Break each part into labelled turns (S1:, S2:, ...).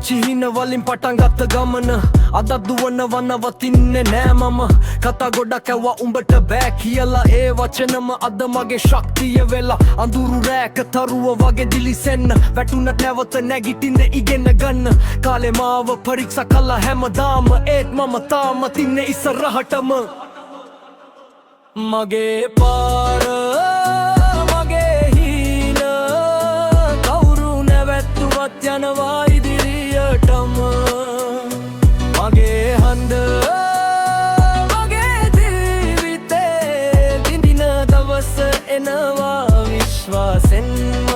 S1: පුංචි වලින් පටන් ගත්ත ගමන අද දුවනවා නවතින්නේ නෑ මම කතා ගොඩක් ඇව්වා උඹට බෑ කියලා ඒ වචනම අද මගේ ශක්තිය වෙලා අඳුරු රෑක තරුව වගේ දිලිසෙන්න වැටුණට නැවත නැගිටින්න ඉගෙන ගන්න කාලේ මාව පරීක්ෂා කළා හැමදාම ඒත් මම තාම තින්නේ ඉස්සරහටම මගේ පාර මගේ හීන කවුරු නැවැත්තුවත් යනවා ඉදිරියටම මගේ හඬ මගේ ජීවිතේ දින දවස එනවා විශ්වාසෙන්ම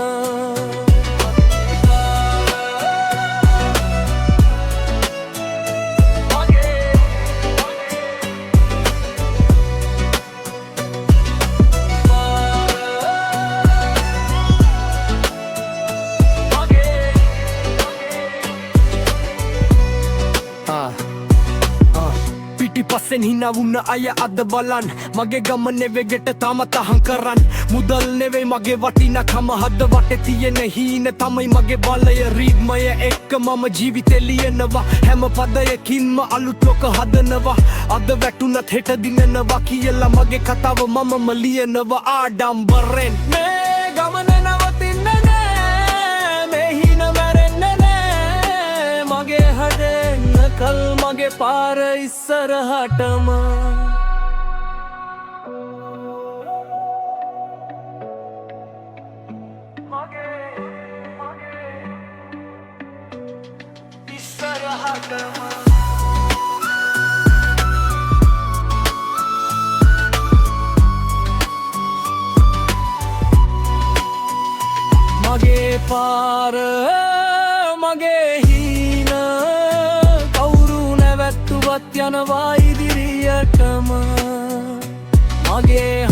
S1: පිටිපස්සෙන් හිනා වුණ අය අද බලන් මගේ ගම නෙවෙගෙට තාමත් අහං කරන් මුදල් නෙවෙයි මගේ වටිනකම හද වටේ තියෙන හීන තමයි මගේ බලය රීද්මය එක්ක මම ජීවිතේ ලියනවා හැම පදයකින්ම අලුත් ලෝක හදනවා අද වැටුණත් හෙට දිනනවා කියලා මගේ කතාව මමම ලියනවා ආඩම්බරෙන් මේ ගමන නවතින්නේ නෑ මේ හීන මැරෙන්නේ නෑ මගේ හදෙන් කල් මගේ පාර ඉස්සරහටම ඉස්සරහටම මගේ පාර මගේ හීන යනවා ඉදිරියටම මගේ